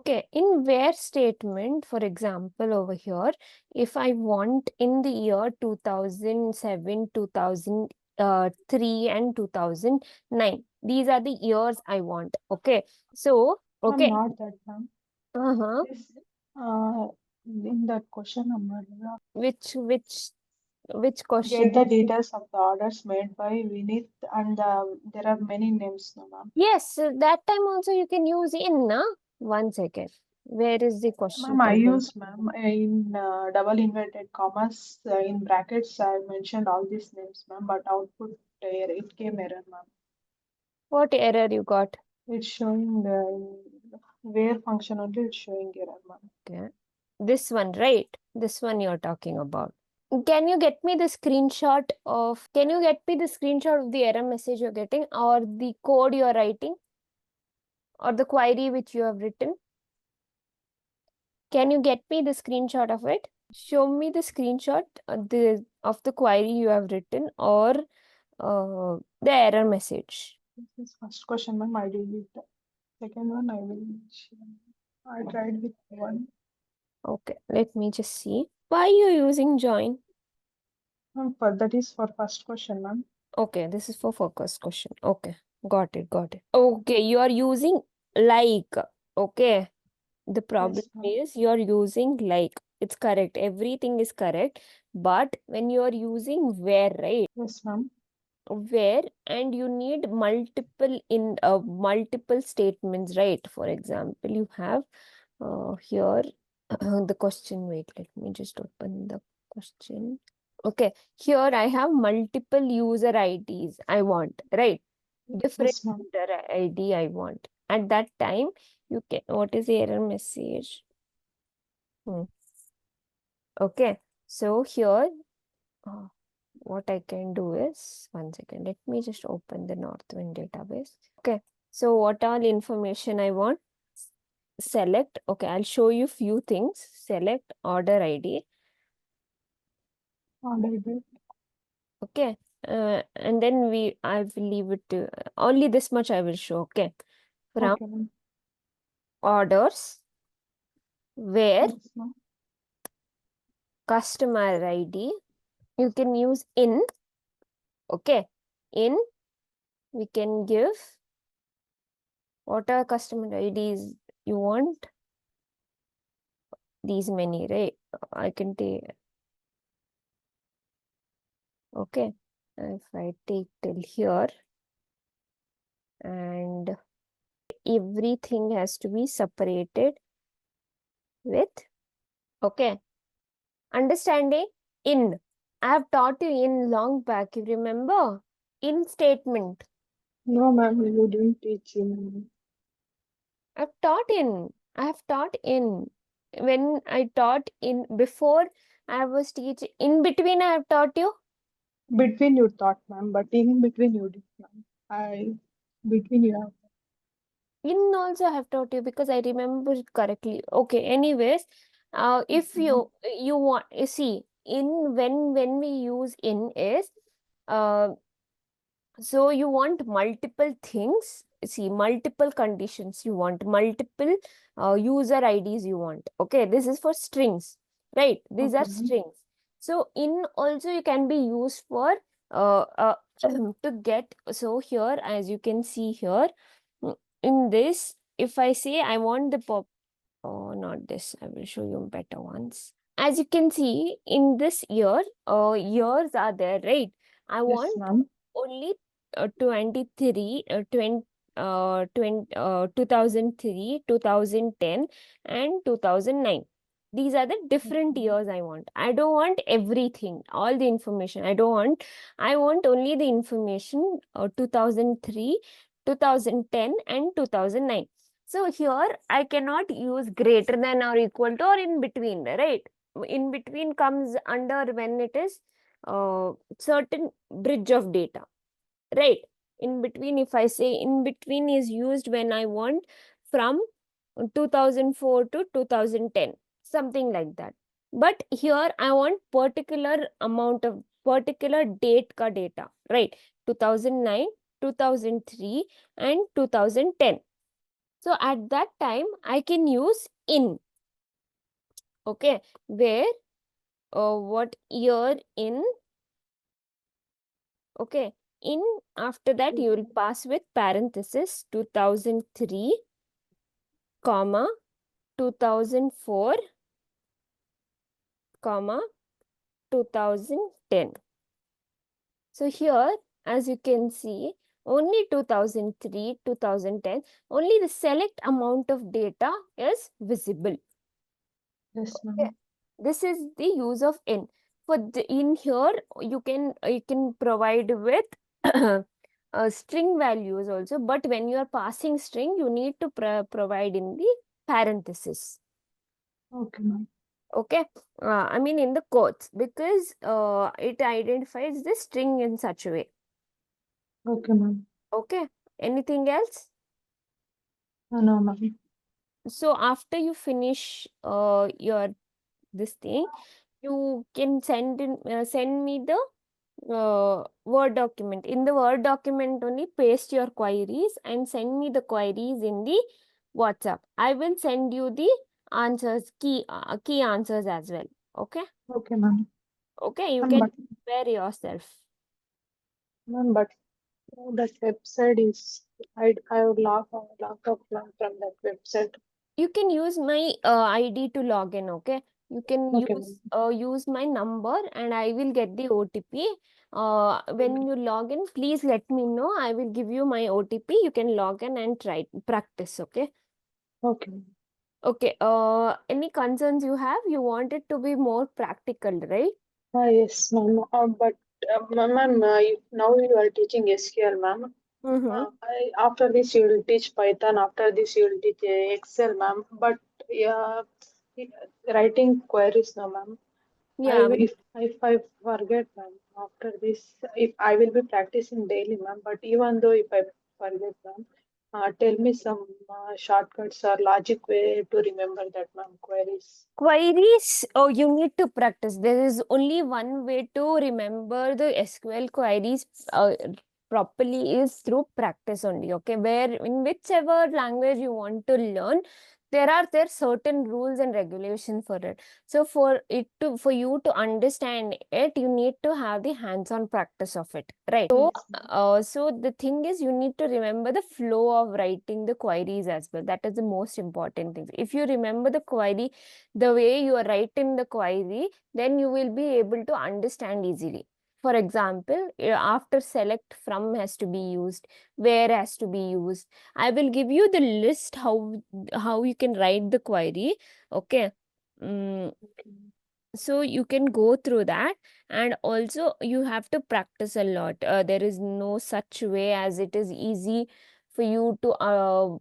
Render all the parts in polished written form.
Okay, in where statement, for example, over here, if I want in the year 2007, 2003, and 2009, these are the years I want. Okay, so, Ma'am, okay. not that, ma'am. Uh-huh. This, in that question number, Which question? get the details of the orders made by Vinith, and there are many names, no, ma'am. Yes, that time also you can use in, na? 1 second. Where is the question Ma'am, I table? use, ma'am, in double inverted commas, in brackets, I mentioned all these names, ma'am, but output, it came error, ma'am. What error you got? It's showing where function only, it's showing error, ma'am. Okay. This one, right? This one you're talking about. Can you get me the screenshot of the error message you're getting, or the code you're writing, or the query which you have written? Can you get me the screenshot of it? Show me the screenshot of the query you have written, or the error message. This is first question, ma'am, I did it. Second one, I tried with one. Okay, let me just see. Why are you using join? Ma'am, that is for first question, ma'am. Okay, this is for focus question. Okay, got it, got it. Okay, you are using like. Okay, the problem Yes, ma'am. is you are using like. It's correct. Everything is correct. But when you are using where, right? Yes, ma'am. Where, and you need multiple statements, right? For example, you have here the question. Wait, let me just open the question. Okay, here I have multiple user IDs I want, right? Different Yes, ma'am. user ID I want. At that time, you can, what is the error message? Okay, so here, what I can do is, 1 second, let me just open the Northwind database. Okay, so what all information I want? Select, okay, I'll show you few things. Select order ID. Ordered. Okay, and then I will leave it to only this much I will show. Okay, from Okay, ma'am. orders, where Yes, ma'am. customer ID, you can use in. Okay, in we can give what are customer IDs you want, these many, right? I can take. Okay, if I take till here, and everything has to be separated with, okay, understanding in. I have taught you in long back, you remember? In statement. No, ma'am, you didn't teach him. I've taught in. I have taught in. When I taught in before, I was teaching. In between, I have taught you. Between you thought, ma'am, but in between you did, ma'am. Between you have. In also I have taught you because I remember it correctly. Okay, anyways, if Okay, ma'am. you want, you see, in when we use in is, uh, so you want multiple things. See, multiple conditions you want, multiple user IDs you want. Okay, this is for strings, right? These are Okay, ma'am. strings. So in also you can be used for to get. So here, as you can see here, in this, if I say I want the pop, oh, not this, I will show you better ones. As you can see in this year, years are there, right? I Yes, want ma'am. only 23, 2003, 2010, and 2009. These are the different Okay. years I want. I don't want everything, all the information. I want only the information 2003, 2010, and 2009. So here I cannot use greater than or equal to or in between, right? In between comes under when it is certain bridge of data, right? In between, if I say in between is used when I want from 2004 to 2010, something like that. But here I want particular amount of particular date ka data, right? 2009, 2003, and 2010. So at that time, I can use in. Okay, where what year in? Okay, in, after that you will pass with parenthesis 2003, comma 2004, comma 2010. So here, as you can see, only 2003, 2010, only the select amount of data is visible. Yes, Okay. ma'am. This is the use of in. For the, in here, you can provide with string values also, but when you are passing string, you need to provide in the parenthesis. Okay, ma'am. Okay, I mean in the quotes, because it identifies the string in such a way. Okay, ma'am. Okay, anything else? No, ma'am. So after you finish your this thing, you can send me the Word document. In the Word document only paste your queries and send me the queries in the WhatsApp. I will send you the answers, key answers as well. Okay. Okay, ma'am. Okay, you Ma'am, can but prepare yourself. ma'am, but that website is I would log off from that website. You can use my ID to log in. Okay, you can Okay, ma'am. use my number and I will get the OTP. When Okay. you log in, please let me know. I will give you my OTP. You can log in and try practice. Okay. Okay, ma'am. Okay. Any concerns you have? You want it to be more practical, right? Yes, ma'am. But ma'am, now you are teaching SQL, ma'am. Mm-hmm. After this, you will teach Python. After this, you will teach Excel, ma'am. But yeah, writing queries, no, ma'am. Yeah. If I forget, ma'am, after this, if I will be practicing daily, ma'am. But even though if I forget, ma'am, tell me some shortcuts or logic way to remember that, ma'am, queries. Queries, oh, you need to practice. There is only one way to remember the SQL queries properly is through practice only. Okay, where in whichever language you want to learn, there certain rules and regulations for it. So for you to understand it, you need to have the hands-on practice of it, right? So Yes, ma'am. so the thing is, you need to remember the flow of writing the queries as well. That is the most important thing. If you remember the query, the way you are writing the query, then you will be able to understand easily. For example, after select from has to be used, where has to be used. I will give you the list how you can write the query. Okay. Mm, Okay. so you can go through that, and also you have to practice a lot. There is no such way as it is easy for you to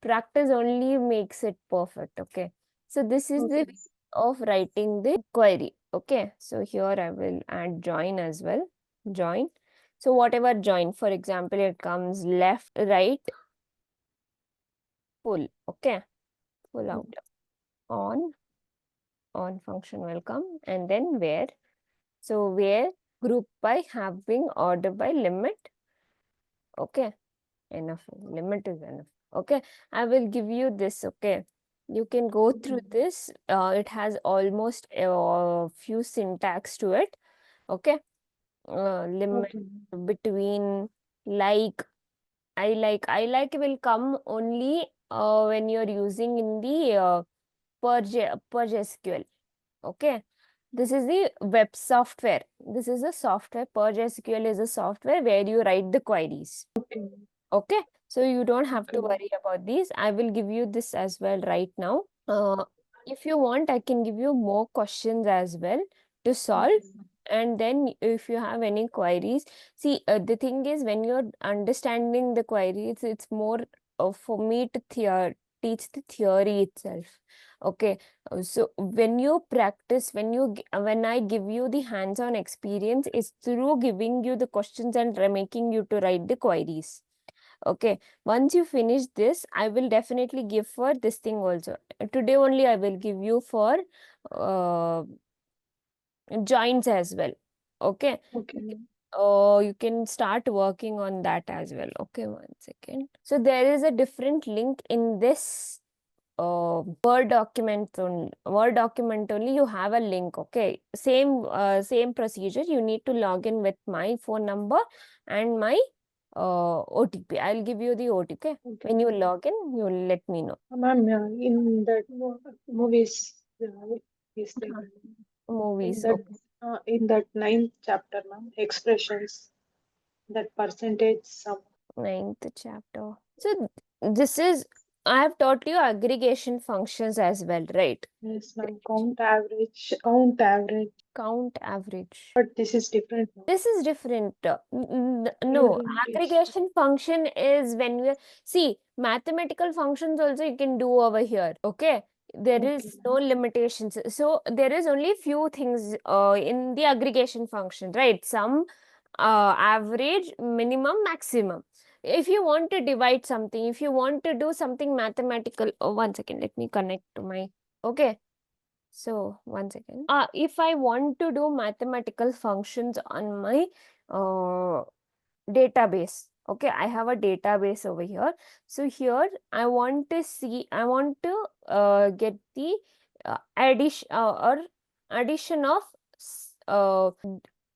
practice only makes it perfect. Okay, so this is the Okay. way of writing the query. Okay, so here I will add join as well. Join. So whatever join, for example, it comes left, right, full. Okay, full out, on function will come, and then where. So where, group by, having, order by, limit. Okay, enough. Limit is enough. Okay, I will give you this. Okay, you can go Okay. through this. It has almost a few syntax to it. Okay, limit, Okay. between, like, I like will come only when you're using in the purge SQL. Okay, this is the web software. This is a software. Purge SQL is a software where you write the queries. Okay. Okay, so you don't have Okay. to worry about these. I will give you this as well right now. If you want, I can give you more questions as well to solve. Okay. And then if you have any queries, see, the thing is, when you're understanding the queries, it's more for me to teach the theory itself. Okay, so when you practice, when I give you the hands-on experience, it's through giving you the questions and making you to write the queries. Okay, once you finish this, I will definitely give for this thing also. Today only I will give you for uh, joins as well. Okay, Okay. you can start working on that as well. Okay, 1 second. So there is a different link in this Word document only. You have a link. Okay, same procedure. You need to log in with my phone number and my OTP. I'll give you the OTP. Okay? Okay. When you log in, you'll let me know. Ma'am, in that movies, is there Movies. in that ninth chapter, ma'am, expressions, that percentage sum. Ninth chapter. So this is, I have taught you aggregation functions as well, right? Yes, ma'am. Count average. Count average. But this is different, ma'am. This is different. You No, don't teach. aggregation function is when we see mathematical functions also you can do over here. Okay, there Okay, is no limitations. So there is only few things in the aggregation function, right? Sum, average, minimum, maximum. If you want to divide something, if you want to do something mathematical, 1 second, let me connect to my. Okay. So 1 second. If I want to do mathematical functions on my database, okay, I have a database over here. So here I want to get the addition of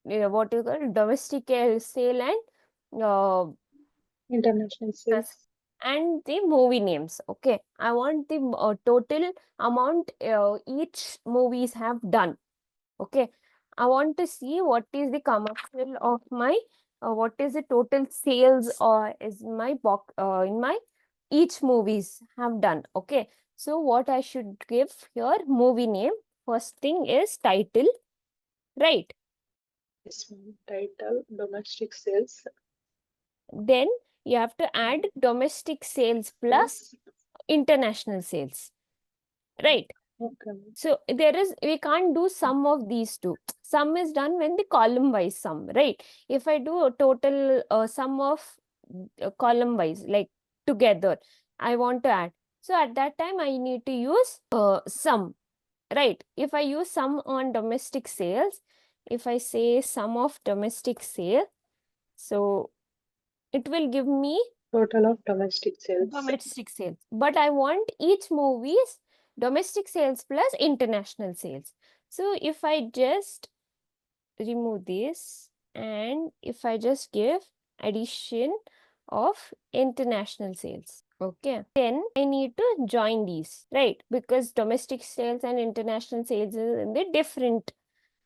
what you call domestic sale and international sales. and the movie names. Okay, I want the total amount each movies have done. Okay, I want to see what is the commercial of my what is the total sales or is my box in my each movies have done. Okay, so what I should give here, movie name. First thing is title, right? Yes, ma'am. Title, domestic sales. Then you have to add domestic sales plus international sales, right? Okay. So we can't do sum of these two. Sum is done when the column wise sum, right? If I do a total sum of column wise, like together, I want to add. So at that time, I need to use sum, right? If I use sum on domestic sales, if I say sum of domestic sale, so it will give me Total of domestic sales. domestic sales. But I want each movie's domestic sales plus international sales. So if I just remove this and if I just give addition of international sales, okay, then I need to join these, right? Because domestic sales and international sales is in the different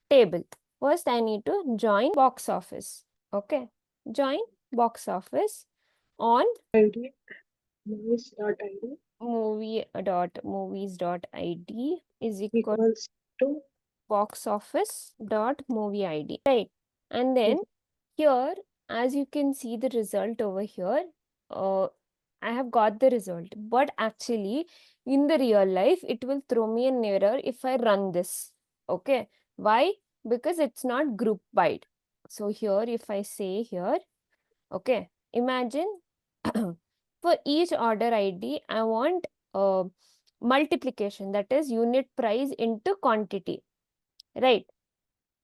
table. First, I need to join box office, okay? Join box office on ID, movies.id movies.id is equal equals to box office dot movie id, right? And then here, as you can see the result over here, I have got the result, but actually in the real life it will throw me an error if I run this. Okay, why? Because it's not group by. So here if I say here, okay, imagine for each order ID, I want multiplication, that is unit price into quantity, right?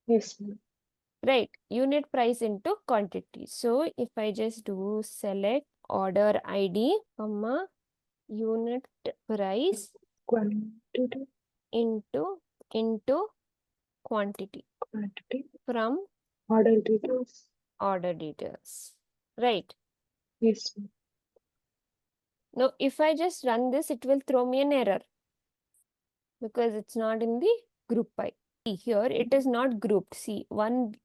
yes, ma'am. Right, unit price into quantity. So if I just do select order ID, comma, unit price Quantity, into quantity quantity, from order details. order details, right? Yes, ma'am. Now, if I just run this, it will throw me an error because it's not in the group by. See, here it is not grouped. See, one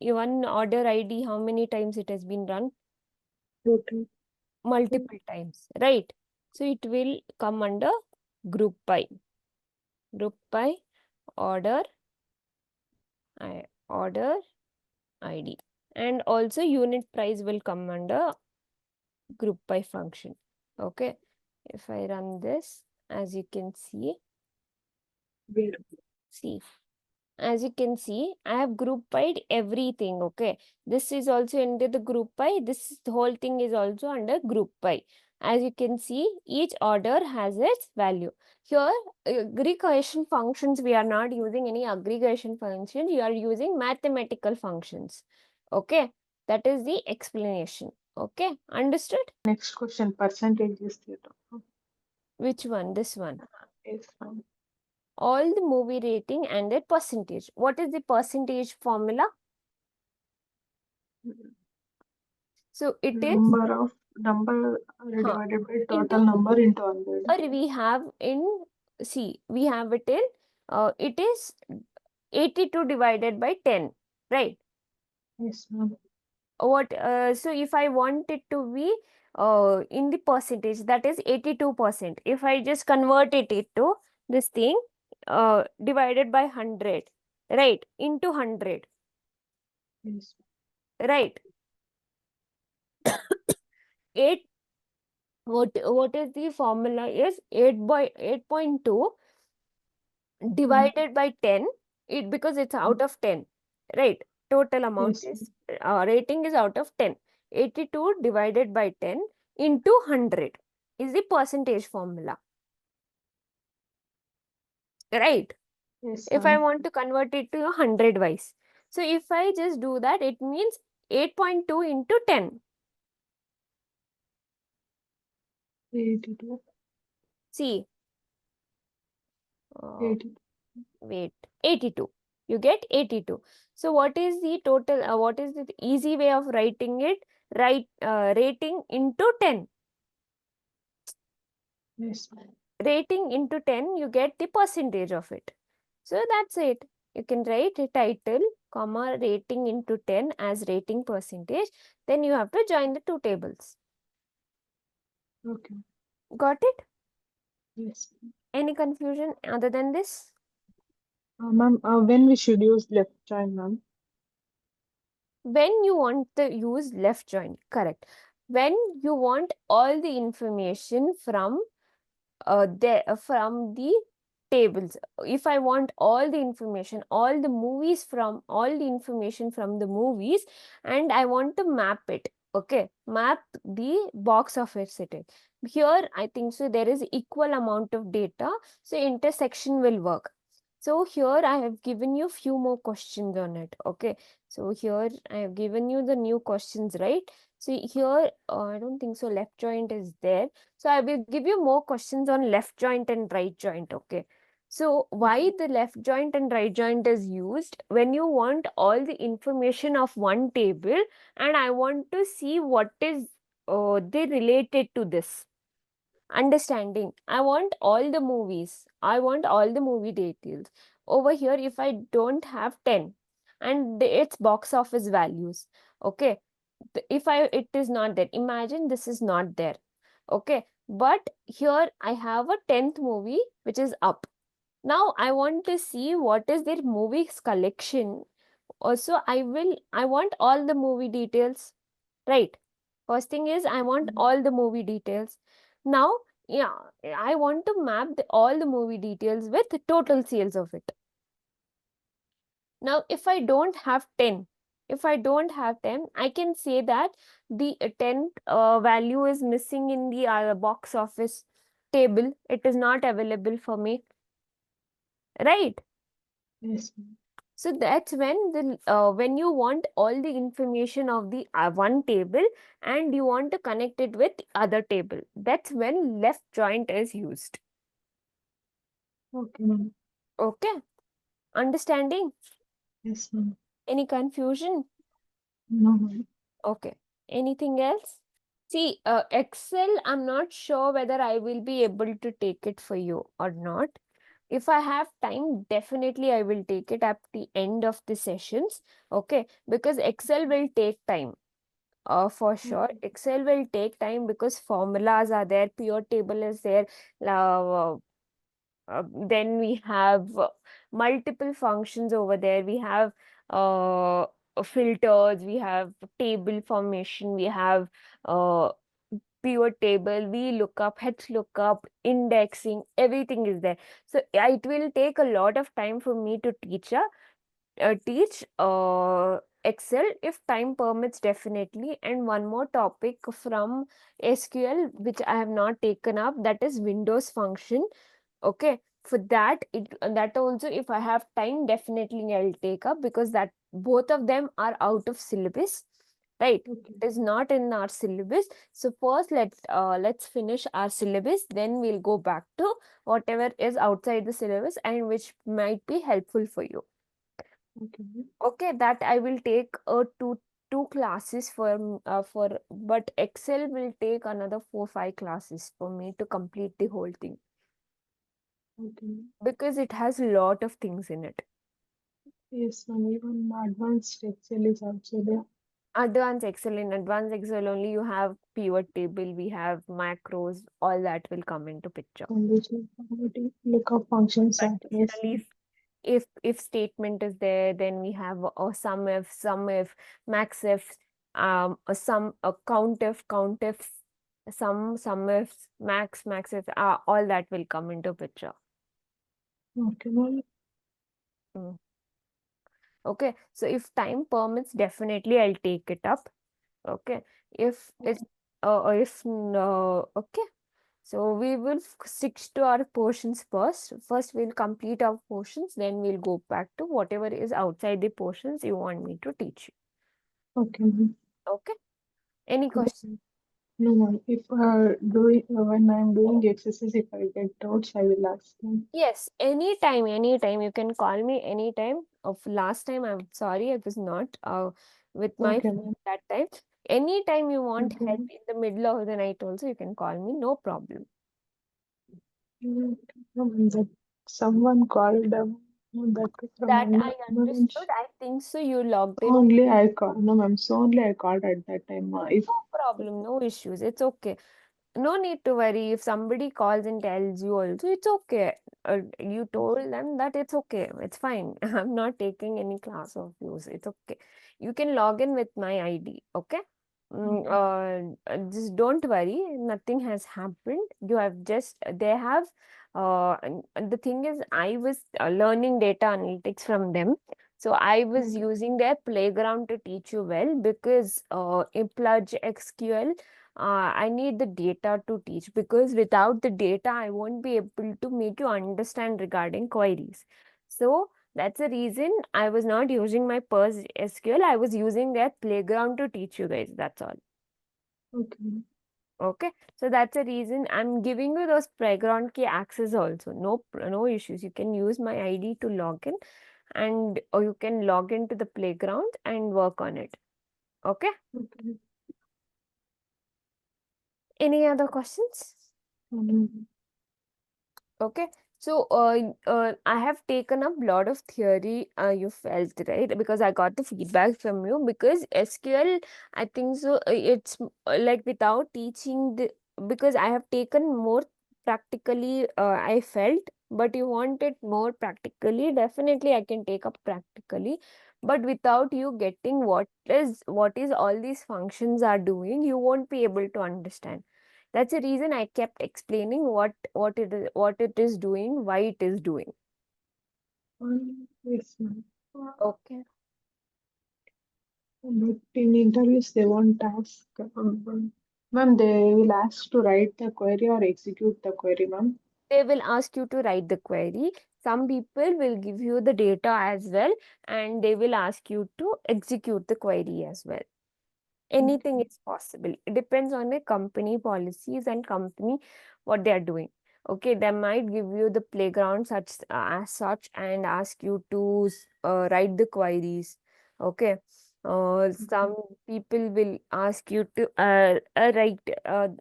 order ID, how many times it has been run? Total. Multiple times, right? So it will come under group by. Group by order order ID. And also unit price will come under group by function. Okay. If I run this, as you can see, Where? as you can see, I have group by everything. Okay, this is also under the group by. This whole thing is also under group by. As you can see, each order has its value. Here, aggregation functions, we are not using any aggregation function. You are using mathematical functions. Okay, That is the explanation. Okay, understood? Next question, percentage is theta. Which one? This one. Yes, ma'am. All the movie rating and their percentage. What is the percentage formula? So it is Number divided by into, total number into 100. or we have in, see, we have it in, it is 82 divided by 10, right? Yes, ma'am. What, so if I want it to be in the percentage, that is 82%. If I just convert it into this thing, divided by 100, right, into 100, Yes. right? 8, what is the formula is 8.2 divided by 10, it, because it's out of 10, right? Total amount Yes. is, rating is out of 10. 82 divided by 10 into 100 is the percentage formula, right? Yes, If I ma'am. want to convert it to 100 wise, so if I just do that, it means 8.2 into 10. 82. See, 82. wait, 82. You get 82. So what is the total, what is the easy way of writing it? Write rating into 10. Yes, ma'am. Rating into 10, you get the percentage of it. So that's it. You can write a title, comma, rating into 10 as rating percentage. Then you have to join the two tables. Okay. Got it? Yes. Any confusion other than this? Ma'am, when we should use left join, ma'am? When you want to use left join, correct. When you want all the information from from the tables. If I want all the information, all the movies from, all the information from the movies, and I want to map it, okay, map the box office it is. Here I think so there is equal amount of data, so intersection will work. So here I have given you few more questions on it. Okay, so here I have given you the new questions, right? So here I don't think so left joint is there, so I will give you more questions on left joint and right joint. Okay, so why the left joint and right joint is used? When you want all the information of one table and I want to see what is they related to this. Understanding, I want all the movies, I want all the movie details. Over here, if I don't have 10 and its box office values, okay, if it is not there, imagine this is not there, okay, but here I have a 10th movie which is up. Now I want to see what is their movies collection. Also, I want all the movie details, right? First thing is I want all the movie details. Now, yeah, I want to map all the movie details with the total sales of it. Now, if I don't have 10, I can say that the 10 value is missing in the box office table. It is not available for me, right? Yes, ma'am. So that's when you want all the information of the one table and you want to connect it with other table. That's when left joint is used. Okay, ma'am. Okay, understanding? Yes, ma'am. Any confusion? No, ma'am. Okay. Anything else? See, Excel, I'm not sure whether I will be able to take it for you or not. If I have time, definitely I will take it at the end of the sessions. Okay, because Excel will take time. For sure, Okay. Excel will take time because formulas are there, pure table is there. Uh, then we have multiple functions over there. We have uh, filters, we have table formation, we have uh, pivot table, VLOOKUP, HLOOKUP, indexing, everything is there. So it will take a lot of time for me to teach Excel if time permits, definitely. And one more topic from SQL which I have not taken up, that is Windows function. Okay, for that that also if I have time, definitely I'll take up, because that both of them are out of syllabus. right? Okay. It is not in our syllabus. So first let's finish our syllabus, then we'll go back to whatever is outside the syllabus and which might be helpful for you. Okay. Okay, that I will take two classes for, but Excel will take another 4-5 classes for me to complete the whole thing, Okay. because it has a lot of things in it. Yes, ma'am. Even advanced Excel is also there. In advanced Excel only you have pivot table, we have macros, all that will come into picture. Conditional formatting, lookup functions are, yes, Additionally, ma'am. if statement is there, then we have a sum if, max if, a count if, sum if, max if, all that will come into picture. Okay, ma'am. Mm. Okay, so if time permits, definitely I'll take it up. Okay, if it's if no, okay. So we will stick to our portions first. First, we'll complete our portions, then we'll go back to whatever is outside the portions you want me to teach you. Okay, ma'am. Okay? Any questions? Okay. No, ma'am. If doing when I'm doing exercise, if I get doubts, I will ask them. Yes, anytime. You can call me anytime. Of last time, I'm sorry, I was not with my Okay, phone ma'am. that time. Anytime you want Okay, help ma'am. in the middle of the night also, you can call me, no problem. Okay, ma'am. That someone called that from That unknown I number and understood. I think so. You logged in. only I call. No, ma'am. So only I called at that time. If No problem, no issues. It's okay. No need to worry. If somebody calls and tells you also, it's okay. You told them that it's okay. It's fine. I'm not taking any class of yours. It's okay. You can log in with my ID. Okay. okay, Just don't worry. Nothing has happened. You have just, they have, and the thing is, I was learning data analytics from them. So I was okay, using their playground to teach you well, because in Pludge SQL, I need the data to teach, because without the data, I won't be able to make you understand regarding queries. So that's the reason I was not using my Pers SQL. I was using their playground to teach you guys. That's all. okay, Okay. So that's the reason I'm giving you those playground key access also. No issues. You can use my ID to log in, and or you can log into the playground and work on it. Okay. okay. Any other questions? Um, Okay, so I have taken up a lot of theory. You felt right, because I got the feedback from you. Because SQL, I think so. It's like without teaching the, because I have taken more practically. I felt, but you want it more practically. Definitely, I can take up practically, but without you getting what is all these functions are doing, you won't be able to understand. That's the reason I kept explaining what it is doing, why it is doing. yes, ma'am. Okay. But in interviews, they won't ask. Ma'am, they will ask to write the query or execute the query, ma'am. They will ask you to write the query. Some people will give you the data as well, and they will ask you to execute the query as well. Anything Okay, is possible. It depends on the company policies and company what they are doing. Okay, they might give you the playground such as such and ask you to write the queries. Okay. okay, Some people will ask you to write,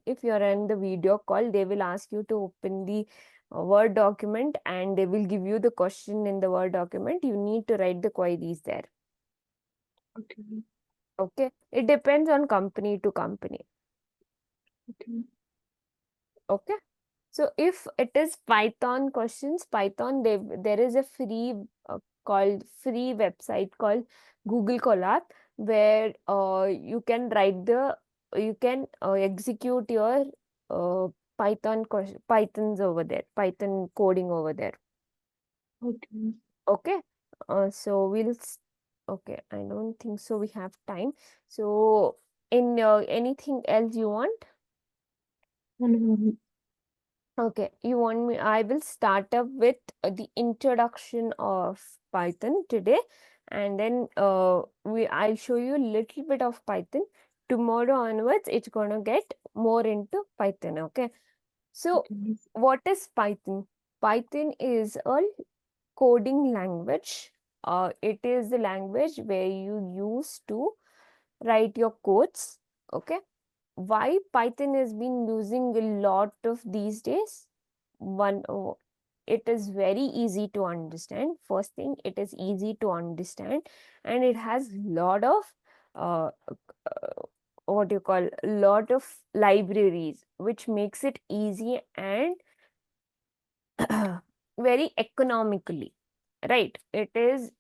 if you're in the video call, they will ask you to open the Word document, and they will give you the question in the Word document. You need to write the queries there. okay, Okay, it depends on company to company. okay, Okay, so if it is Python questions, Python, there is a free website called Google Colab, where you can execute your uh, Pythons over there, Python coding over there. okay. Okay, so okay, I don't think so we have time. So in anything else you want? And, Okay, you want me? I will start up with the introduction of Python today, and then I'll show you a little bit of Python. Tomorrow onwards, it's gonna get more into Python. Okay. So Okay. what is Python? Python is a coding language. It is the language where you use to write your codes. Okay. Why Python has been using a lot of these days? It is very easy to understand. First thing, it is easy to understand, and it has lot of uh, what do you call, lot of libraries, which makes it easy and very economically, right? It is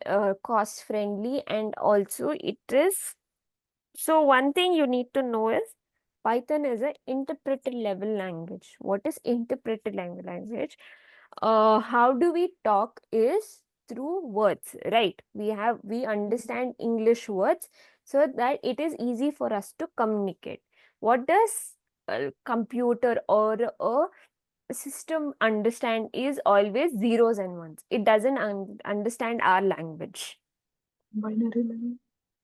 cost friendly, and also it is, so one thing you need to know is Python is an interpreted level language. What is interpreted language? How do we talk is through words, right? We understand English words so that it is easy for us to communicate. What does a computer or a system understand is always zeros and ones. It doesn't understand our language. Binary level.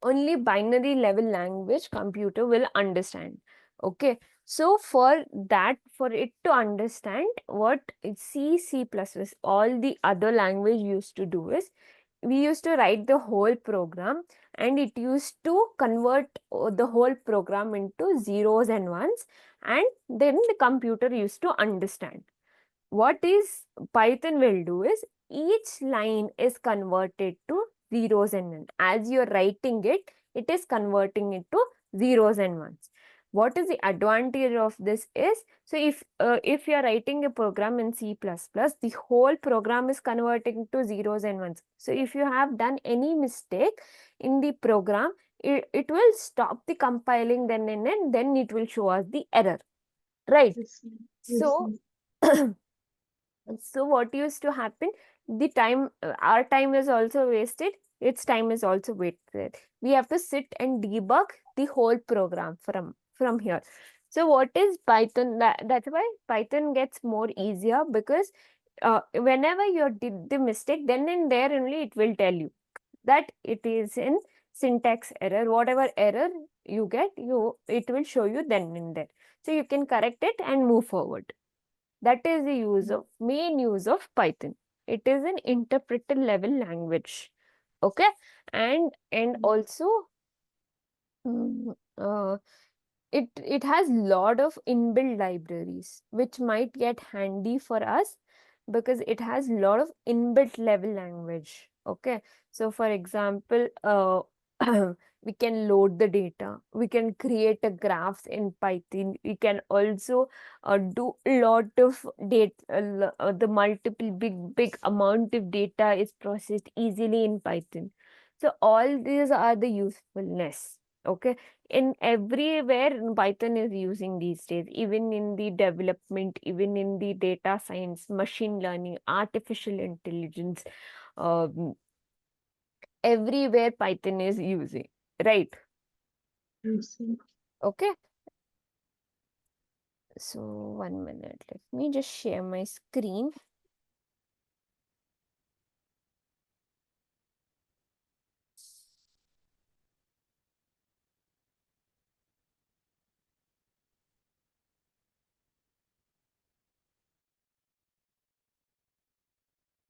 Only binary level language computer will understand. Okay, so for that, for it to understand what C++, all the other language used to do is, we used to write the whole program, and it used to convert the whole program into zeros and ones, and then the computer used to understand. What is Python will do is, each line is converted to zeros and ones. As you're writing it, it is converting it to zeros and ones. What is the advantage of this is, so if you're writing a program in C++, the whole program is converting to zeros and ones. So if you have done any mistake in the program, it will stop the compiling, then it will show us the error, right? Yes. Yes. So so what used to happen, the time, our time is also wasted, its time is also wasted. We have to sit and debug the whole program from here. So what is Python? That's why Python gets more easier, because whenever you did the mistake, then and there only it will tell you that it is in syntax error. Whatever error you get, it will show you then and there, so you can correct it and move forward. That is the main use of Python. It is an interpreter level language. Okay. And also, mm, uh, it has lot of inbuilt libraries, which might get handy for us, because it has lot of inbuilt level language. Okay. So for example, we can load the data, we can create a graphs in Python, we can also do a lot of data, the multiple big amount of data is processed easily in Python. So all these are the usefulness. Okay. In everywhere, Python is using these days, even in the development, even in the data science, machine learning, artificial intelligence, um, everywhere Python is using, right? Yes. Okay. So 1 minute, let me just share my screen.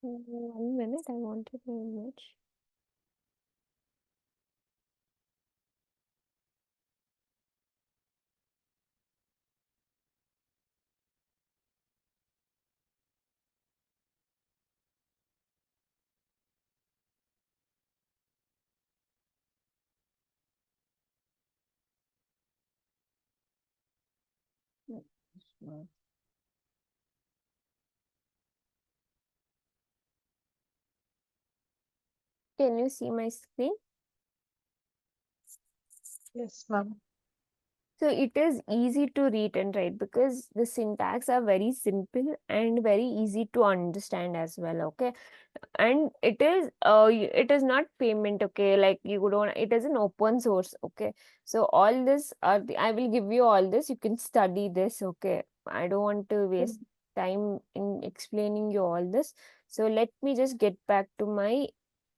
Mm, 1 minute, I wanted an image. Mm, sure. Can you see my screen? Yes, ma'am. So it is easy to read and write, because the syntax are very simple and very easy to understand as well. Okay. And it is not payment. Okay, like you don't, it is an open source. Okay. So all this are I will give you all this, you can study this. Okay. I don't want to waste time in explaining you all this. So let me just get back to my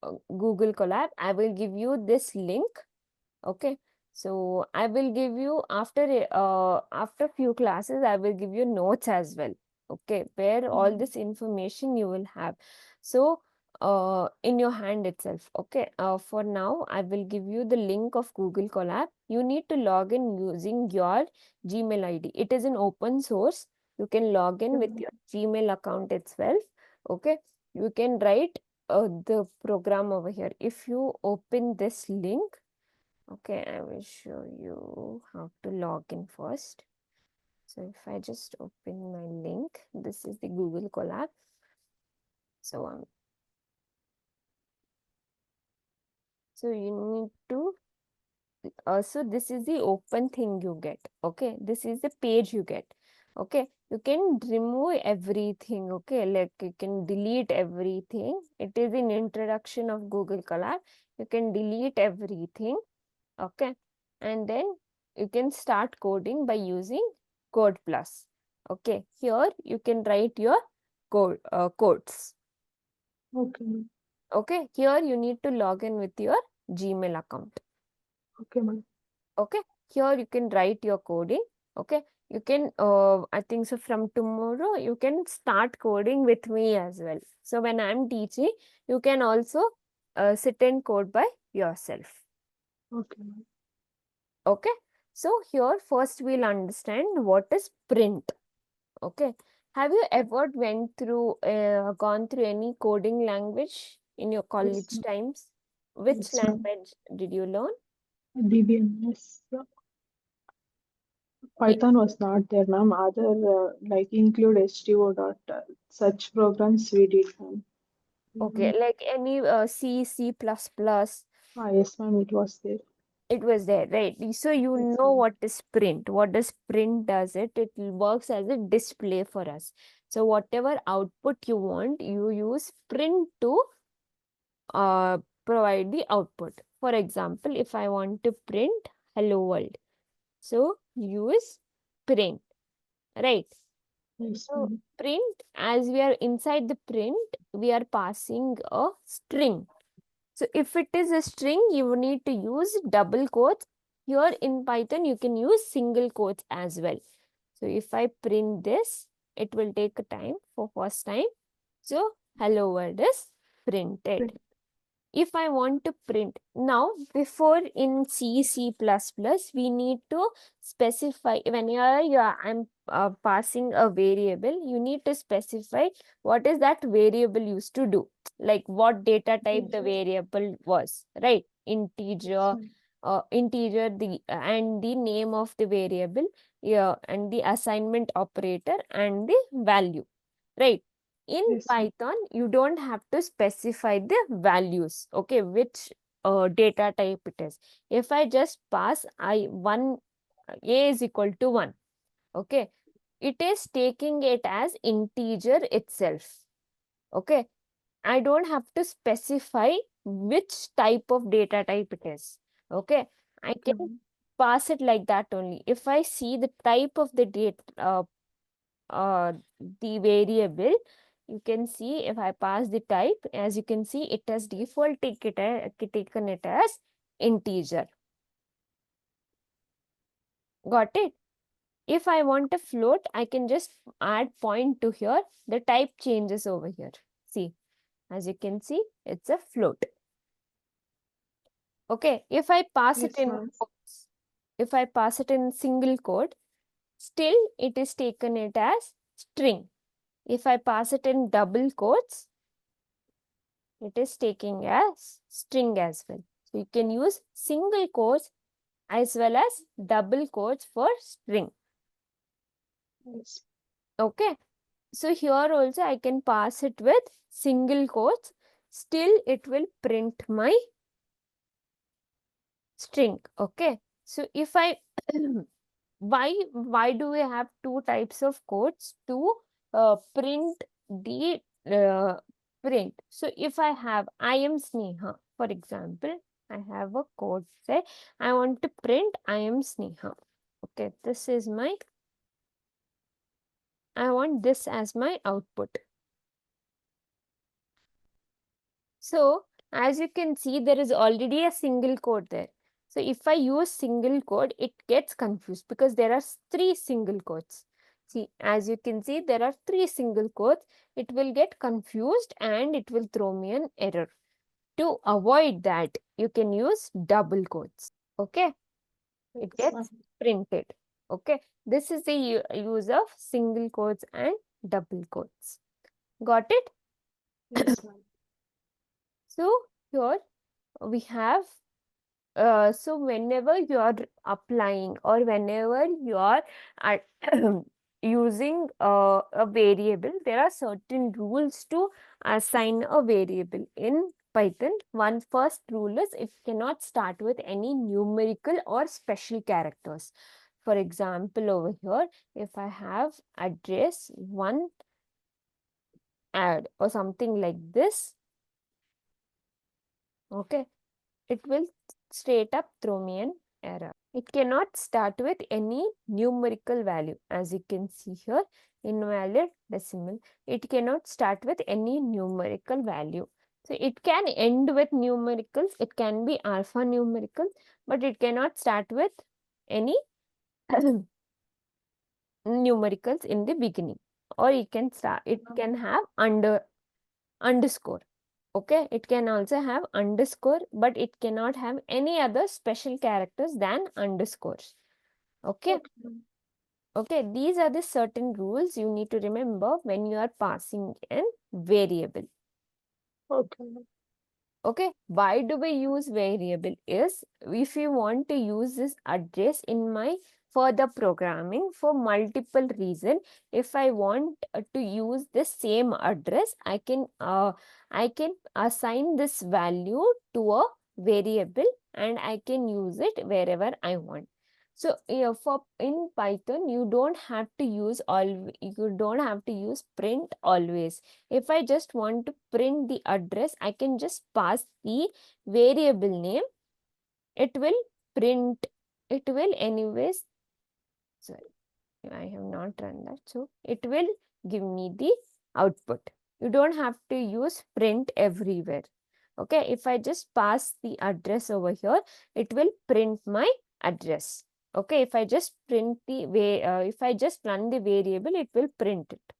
Google Colab, I will give you this link. Okay, so I will give you after few classes, I will give you notes as well. Okay, where all this information you will have. So in your hand itself. Okay, for now I will give you the link of Google Colab. You need to log in using your Gmail ID. It is an open source. You can log in with your Gmail account itself. Okay, you can write the program over here. If you open this link, okay, I will show you how to log in first. So if I just open my link, this is the Google Colab. So you need to so this is the open thing you get. Okay, this is the page you get. Okay, you can remove everything. Okay, like you can delete everything. It is an introduction of Google Colab. You can delete everything. Okay, and then you can start coding by using Code Plus. Okay, here you can write your codes. Okay. Okay, here you need to log in with your Gmail account. Okay, ma'am. Okay, here you can write your coding. Okay, you can I think so from tomorrow you can start coding with me as well. So when I'm teaching, you can also sit and code by yourself. Okay, ma'am. Okay, so here first we'll understand what is print. Okay, have you ever gone through any coding language in your Yes, college ma'am. times? Which Yes, ma'am. language did you learn? DBMS. Did, Python was not there, ma'am. Other like include HTO dot such programs we did, ma'am. okay, Mm, like any C, C++, yes, ma'am. It was there. it was there, right? So you Yes, know ma'am. what is print. What does print does it? It works as a display for us. So whatever output you want, you use print to uh, provide the output. For example, if I want to print hello world, so use print, right? Yes, So ma'am. print, as we are inside the print, we are passing a string. So if it is a string, you need to use double quotes. Here in Python, you can use single quotes as well. So if I print this, it will take a time for first time. So hello world is printed. Print. If I want to print now, before in C++, we need to specify whenever I'm passing a variable, you need to specify what is that variable used to do, like what data type the Yes, variable was, right? yes, Integer, ma'am. integer, the and the name of the variable, yeah, and the assignment operator and the value, right? In Yes, ma'am. Python, you don't have to specify the values, okay, which data type it is. If I just pass a is equal to 1, okay, it is taking it as integer itself, okay. I don't have to specify which type of data type it is, okay. I Okay, can ma'am. pass it like that only. If I see the type of the data, the variable, you can see if I pass the type, as you can see, it has default taken it as integer. Got it? If I want a float, I can just add point to here. The type changes over here. See, as you can see, it's a float. Okay, if I pass it Yes, in ma'am. quotes, if I pass it in single quote, still it is taken it as string. If I pass it in double quotes, it is taking as string as well. So you can use single quotes as well as double quotes for string. Yes. Okay. So here also I can pass it with single quotes. Still it will print my string. Okay. So if I why do we have two types of quotes to print the print? So if I have I am Sneha, for example, I have a quote say I want to print I am Sneha. Okay, this is my I want this as my output. So As you can see, there is already a single quote there. So if I use single quote, it gets confused because there are three single quotes. See, as you can see, there are three single quotes. It will get confused and it will throw me an error. To avoid that, you can use double quotes. Okay, it Yes, ma'am. gets printed. Okay, this is the use of single quotes and double quotes. Got it? Yes, ma'am. So here we have so whenever you are applying or whenever you are at using a variable, there are certain rules to assign a variable in Python. One first rule is it cannot start with any numerical or special characters. For example, over here, if I have address one add or something like this, okay, it will straight up throw me an error. It cannot start with any numerical value. As you can see here, invalid decimal. It cannot start with any numerical value. So it can end with numericals. It can be alphanumerical, but it cannot start with any numericals in the beginning. Or it can start. It can have underscore. Okay, it can also have underscore, but it cannot have any other special characters than underscores. Okay, Okay, ma'am. okay, these are the certain rules you need to remember when you are passing a variable. Okay, ma'am. Okay, why do we use variable is if you want to use this address in my further programming for multiple reason. If I want to use the same address, I can assign this value to a variable and I can use it wherever I want. So for in Python, you don't have to use print always. If I just want to print the address, I can just pass the variable name. It will print, it will anyways, sorry, I have not run that. So it will give me the output. You don't have to use print everywhere. Okay, if I just pass the address over here, it will print my address. Okay, if I just print the way, if I just run the variable, it will print it.